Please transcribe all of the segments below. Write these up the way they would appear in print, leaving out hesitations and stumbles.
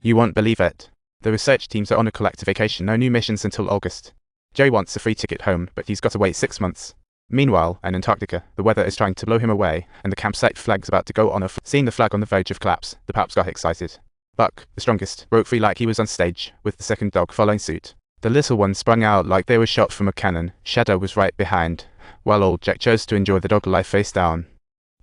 You won't believe it. The research teams are on a collective vacation, no new missions until August. Jerry wants a free ticket home, but he's got to wait 6 months. Meanwhile, in Antarctica, the weather is trying to blow him away, and the campsite flag's about to go on off. Seeing the flag on the verge of collapse, the pups got excited. Buck, the strongest, broke free like he was on stage, with the second dog following suit. The little ones sprung out like they were shot from a cannon. Shadow was right behind, while old Jack chose to enjoy the dog life face down.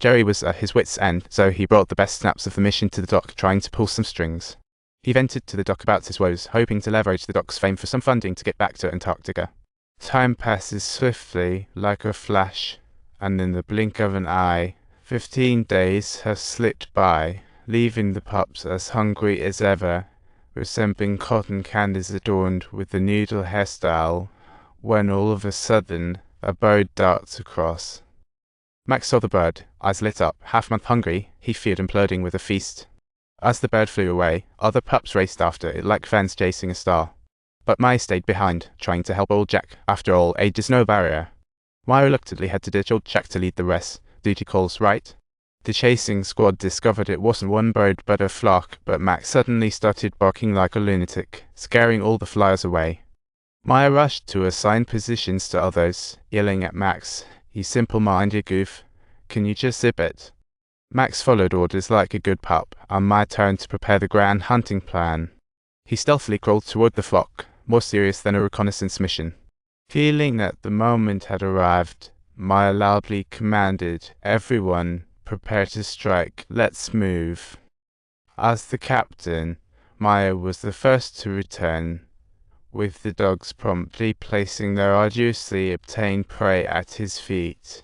Jerry was at his wits' end, so he brought the best snaps of the mission to the dock, trying to pull some strings. He vented to the dock about his woes, hoping to leverage the dock's fame for some funding to get back to Antarctica. Time passes swiftly, like a flash, and in the blink of an eye, 15 days have slipped by, leaving the pups as hungry as ever, resembling cotton candies adorned with the noodle hairstyle, when all of a sudden, a bird darts across. Max saw the bird, eyes lit up. Half-month hungry, he feared imploding with a feast. As the bird flew away, other pups raced after it like fans chasing a star. But Maya stayed behind, trying to help old Jack. After all, age is no barrier. Maya reluctantly had to ditch old Jack to lead the rest. Duty calls, right? The chasing squad discovered it wasn't one bird but a flock, but Max suddenly started barking like a lunatic, scaring all the flyers away. Maya rushed to assign positions to others, yelling at Max, "You simple-minded goof, can you just zip it?" Max followed orders like a good pup, and Maya turned to prepare the grand hunting plan. He stealthily crawled toward the flock, more serious than a reconnaissance mission. Feeling that the moment had arrived, Maya loudly commanded, "Everyone, prepare to strike, let's move." As the captain, Maya was the first to return, with the dogs promptly placing their arduously obtained prey at his feet.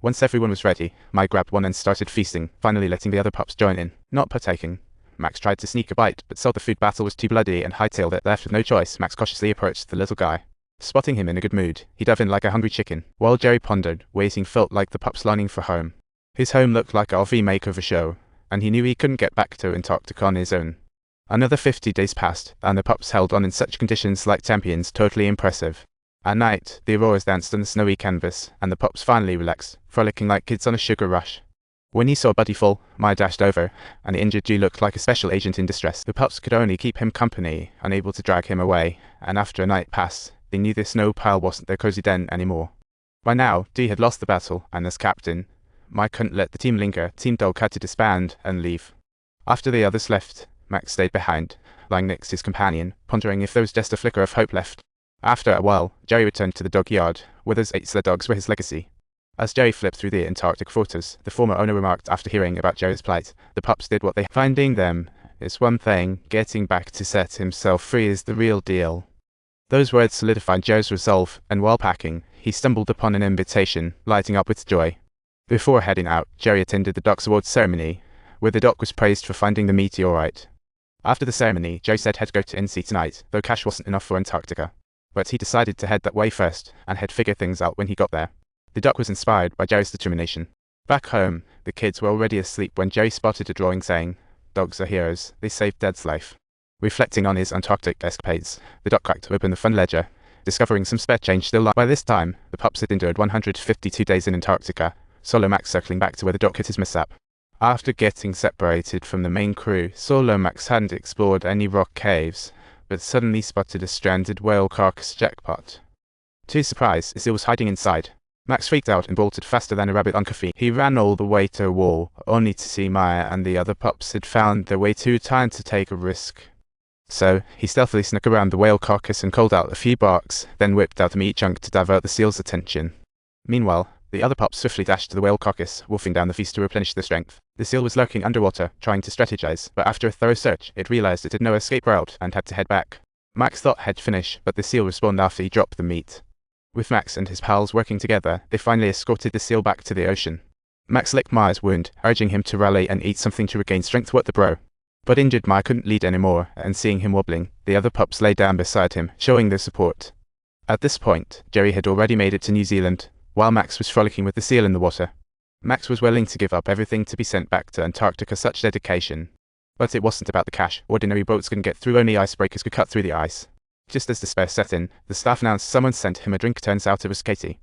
Once everyone was ready, Maya grabbed one and started feasting, finally letting the other pups join in. Not partaking. Max tried to sneak a bite, but saw the food battle was too bloody and hightailed it. Left with no choice, Max cautiously approached the little guy. Spotting him in a good mood, he dove in like a hungry chicken. While Jerry pondered, waiting felt like the pups longing for home. His home looked like an RV makeover show, and he knew he couldn't get back to Antarctica on his own. Another 50 days passed, and the pups held on in such conditions like champions, totally impressive. At night, the auroras danced on the snowy canvas, and the pups finally relaxed, frolicking like kids on a sugar rush. When he saw Buddy fall, Maya dashed over, and the injured Jew looked like a special agent in distress. The pups could only keep him company, unable to drag him away, and after a night passed, they knew the snow pile wasn't their cozy den anymore. By now, Dee had lost the battle, and as captain, Maya couldn't let the team linger. Team Dog had to disband and leave. After the others left, Max stayed behind, lying next to his companion, pondering if there was just a flicker of hope left. After a while, Jerry returned to the dog yard, where those 8 sled dogs were his legacy. As Jerry flipped through the Antarctic photos, the former owner remarked after hearing about Jerry's plight, "The pups did what they finding them is one thing, getting back to set himself free is the real deal." Those words solidified Jerry's resolve, and while packing, he stumbled upon an invitation, lighting up with joy. Before heading out, Jerry attended the Doc's Awards ceremony, where the Doc was praised for finding the meteorite. After the ceremony, Jerry said he'd go to NC tonight, though cash wasn't enough for Antarctica. But he decided to head that way first, and he'd figure things out when he got there. The Doc was inspired by Jerry's determination. Back home, the kids were already asleep when Jerry spotted a drawing saying, "Dogs are heroes, they saved Dad's life." Reflecting on his Antarctic escapades, the Doc cracked open the fun ledger, discovering some spare change still lying. By this time, the pups had endured 152 days in Antarctica, Solo Max circling back to where the Doc hit his mishap. After getting separated from the main crew, Solo Max hadn't explored any rock caves, but suddenly spotted a stranded whale carcass jackpot. To his surprise, a seal was hiding inside. Max freaked out and bolted faster than a rabbit on caffeine. He ran all the way to a wall, only to see Maya and the other pups had found their way too tired to take a risk. So, he stealthily snuck around the whale carcass and culled out a few barks, then whipped out a meat chunk to divert the seal's attention. Meanwhile, the other pups swiftly dashed to the whale carcass, wolfing down the feast to replenish their strength. The seal was lurking underwater, trying to strategize, but after a thorough search, it realized it had no escape route and had to head back. Max thought he'd finish, but the seal respawned after he dropped the meat. With Max and his pals working together, they finally escorted the seal back to the ocean. Max licked Maya's wound, urging him to rally and eat something to regain strength. What the bro? But injured Maya couldn't lead anymore, and seeing him wobbling, the other pups lay down beside him, showing their support. At this point, Jerry had already made it to New Zealand, while Max was frolicking with the seal in the water. Max was willing to give up everything to be sent back to Antarctica. Such dedication. But it wasn't about the cash. Ordinary boats couldn't get through, only icebreakers could cut through the ice. Just as despair set in, the staff announced someone sent him a drink. Turns out it was Katie.